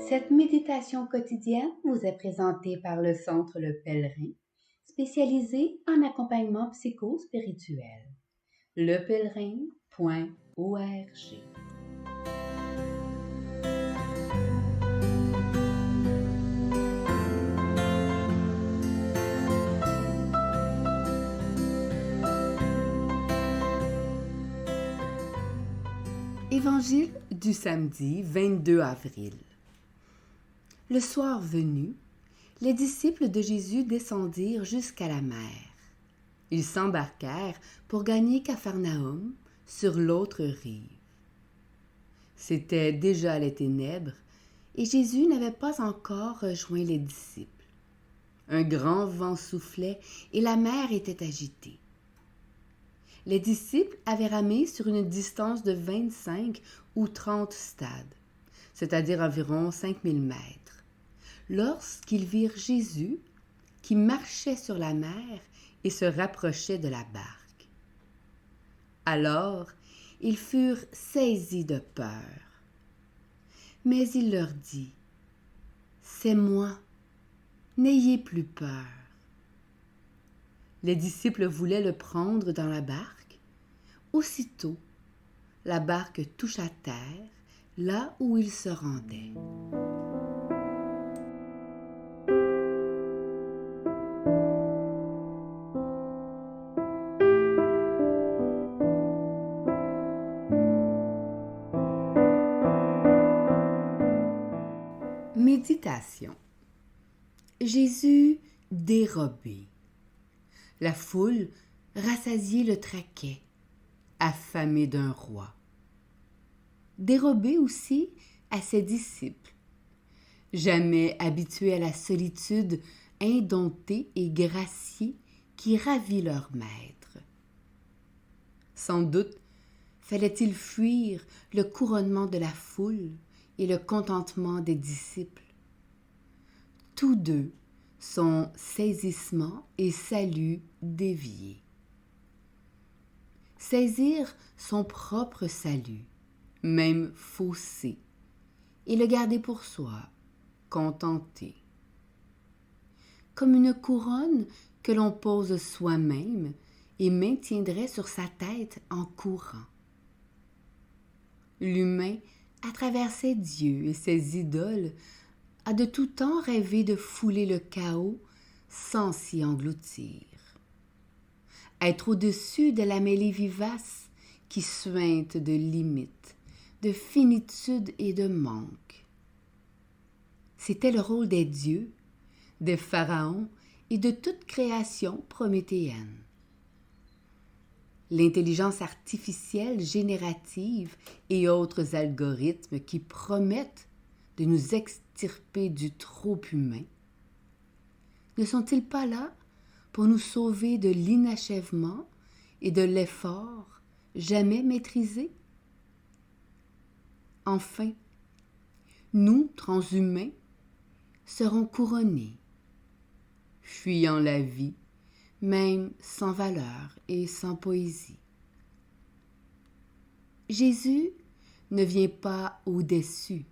Cette méditation quotidienne vous est présentée par le Centre Le Pèlerin, spécialisé en accompagnement psycho-spirituel. lepèlerin.org. Évangile du samedi 22 avril. Le soir venu, les disciples de Jésus descendirent jusqu'à la mer. Ils s'embarquèrent pour gagner Capharnaüm sur l'autre rive. C'était déjà les ténèbres et Jésus n'avait pas encore rejoint les disciples. Un grand vent soufflait et la mer était agitée. Les disciples avaient ramé sur une distance de 25 ou 30 stades, c'est-à-dire environ 5000 mètres, lorsqu'ils virent Jésus qui marchait sur la mer et se rapprochait de la barque. Alors, ils furent saisis de peur. Mais il leur dit : « C'est moi, n'ayez plus peur. » Les disciples voulaient le prendre dans la barque. Aussitôt, la barque toucha terre, là où il se rendait. Méditation. Jésus dérobé. La foule rassasiée le traquait, affamé d'un roi. Dérobé aussi à ses disciples, jamais habitués à la solitude indomptée et graciée qui ravit leur maître. Sans doute fallait-il fuir le couronnement de la foule et le contentement des disciples. Tous deux sont saisissement et salut déviés. Saisir son propre salut, même faussé, et le garder pour soi, contenté. Comme une couronne que l'on pose soi-même et maintiendrait sur sa tête en courant. L'humain, à travers ses dieux et ses idoles, a de tout temps rêvé de fouler le chaos sans s'y engloutir. Être au-dessus de la mêlée vivace qui suinte de limites, de finitude et de manque. C'était le rôle des dieux, des pharaons et de toute création prométhéenne. L'intelligence artificielle générative et autres algorithmes qui promettent de nous extirper du trop humain, ne sont-ils pas là pour nous sauver de l'inachèvement et de l'effort jamais maîtrisé? Enfin, nous, transhumains, serons couronnés, fuyant la vie, même sans valeur et sans poésie. Jésus ne vient pas au-dessus,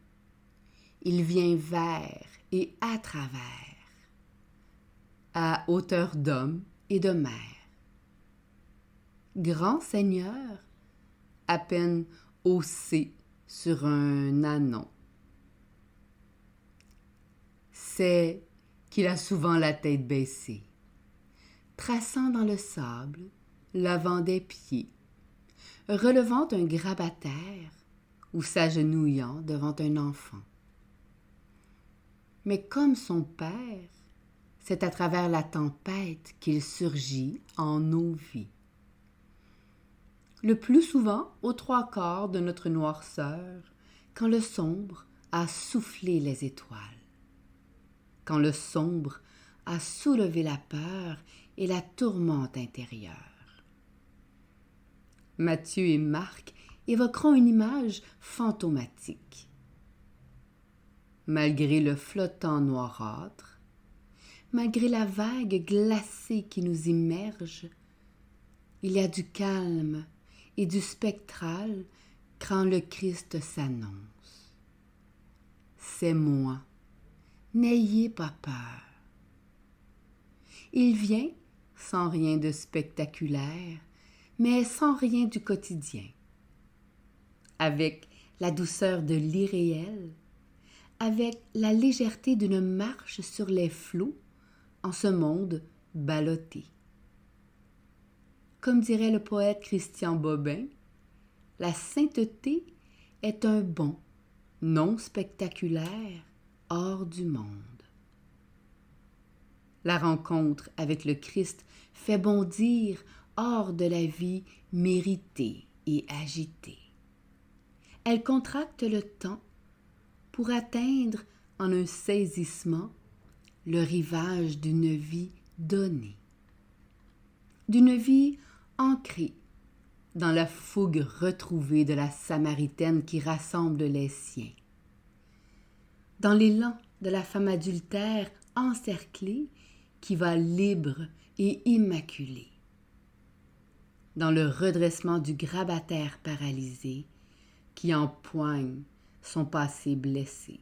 il vient vers et à travers, à hauteur d'homme et de mer. Grand Seigneur, à peine haussé sur un ânon. C'est qu'il a souvent la tête baissée, traçant dans le sable l'avant des pieds, relevant un grabataire ou s'agenouillant devant un enfant. Mais comme son Père, c'est à travers la tempête qu'il surgit en nos vies. Le plus souvent aux 3/4 de notre noirceur, quand le sombre a soufflé les étoiles, quand le sombre a soulevé la peur et la tourmente intérieure. Matthieu et Marc évoqueront une image fantomatique. Malgré le flottant noirâtre, malgré la vague glacée qui nous immerge, il y a du calme et du spectral quand le Christ s'annonce. c'est moi. N'ayez pas peur. Il vient sans rien de spectaculaire, mais sans rien du quotidien. Avec la douceur de l'irréel, avec la légèreté d'une marche sur les flots en ce monde ballotté. Comme dirait le poète Christian Bobin, la sainteté est un bond non spectaculaire hors du monde. La rencontre avec le Christ fait bondir hors de la vie méritée et agitée. Elle contracte le temps pour atteindre en un saisissement le rivage d'une vie donnée, d'une vie ancrée dans la fougue retrouvée de la Samaritaine qui rassemble les siens, dans l'élan de la femme adultère encerclée qui va libre et immaculée, dans le redressement du grabataire paralysé qui empoigne son passé blessé.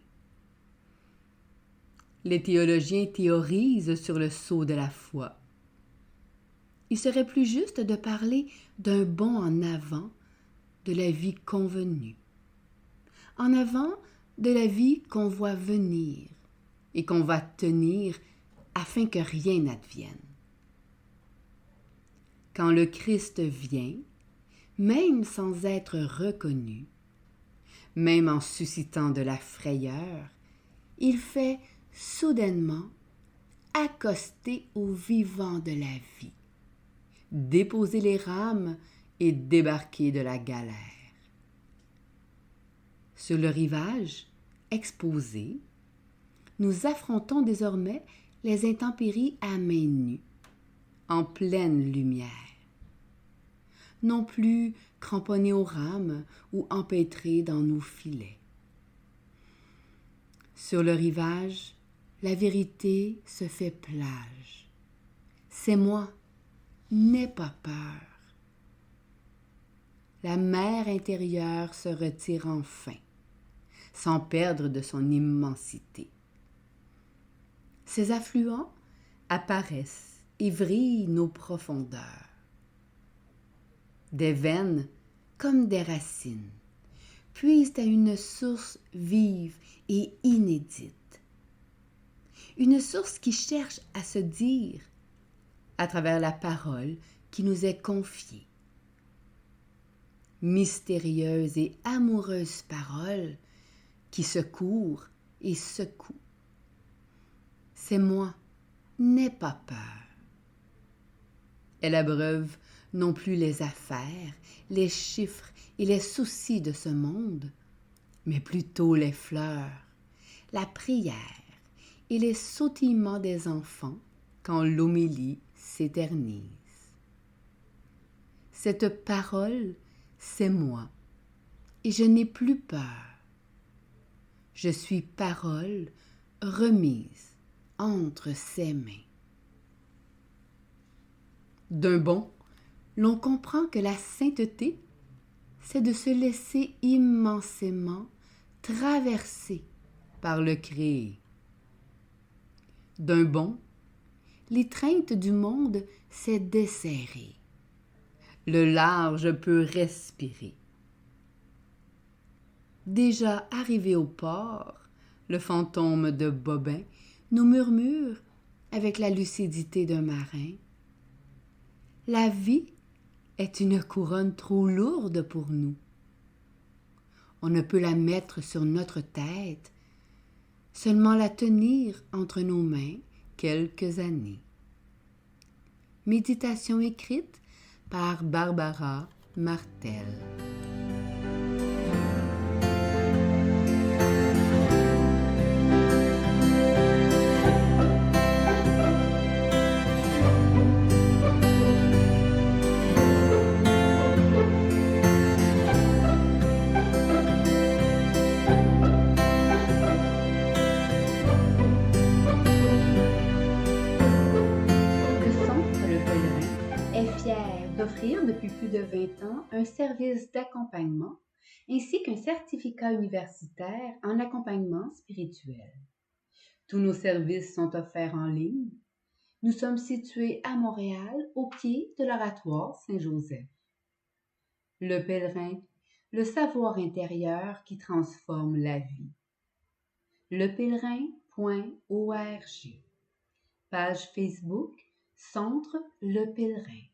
Les théologiens théorisent sur le sceau de la foi. Il serait plus juste de parler d'un bond en avant de la vie convenue, en avant de la vie qu'on voit venir et qu'on va tenir afin que rien n'advienne. Quand le Christ vient, même sans être reconnu, même en suscitant de la frayeur, il fait soudainement accoster aux vivants de la vie, déposer les rames et débarquer de la galère. Sur le rivage, exposé, nous affrontons désormais les intempéries à main nue, en pleine lumière. Non plus cramponnés aux rames ou empêtrés dans nos filets. Sur le rivage, la vérité se fait plage. C'est moi, n'aie pas peur. La mer intérieure se retire enfin, sans perdre de son immensité. Ses affluents apparaissent et vrillent nos profondeurs. Des veines comme des racines puisent à une source vive et inédite. Une source qui cherche à se dire à travers la parole qui nous est confiée. Mystérieuse et amoureuse parole qui secourt et secoue. C'est moi, n'aie pas peur. Elle abreuve non plus les affaires, les chiffres et les soucis de ce monde, mais plutôt les fleurs, la prière et les sautillements des enfants quand l'homélie s'éternise. Cette parole, c'est moi, et je n'ai plus peur. Je suis parole remise entre ses mains. D'un bond, l'on comprend que la sainteté, c'est de se laisser immensément traverser par le créé. D'un bond, l'étreinte du monde s'est desserrée. Le large peut respirer. Déjà arrivé au port, le fantôme de Bobin nous murmure, avec la lucidité d'un marin, « La vie est une couronne trop lourde pour nous. On ne peut la mettre sur notre tête, seulement la tenir entre nos mains quelques années. » Méditation écrite par Barbara Martel. D'offrir depuis plus de 20 ans un service d'accompagnement ainsi qu'un certificat universitaire en accompagnement spirituel. Tous nos services sont offerts en ligne. Nous sommes situés à Montréal, au pied de l'Oratoire Saint-Joseph. Le pèlerin, le savoir intérieur qui transforme la vie. lepèlerin.org. Page Facebook, Centre Le Pèlerin.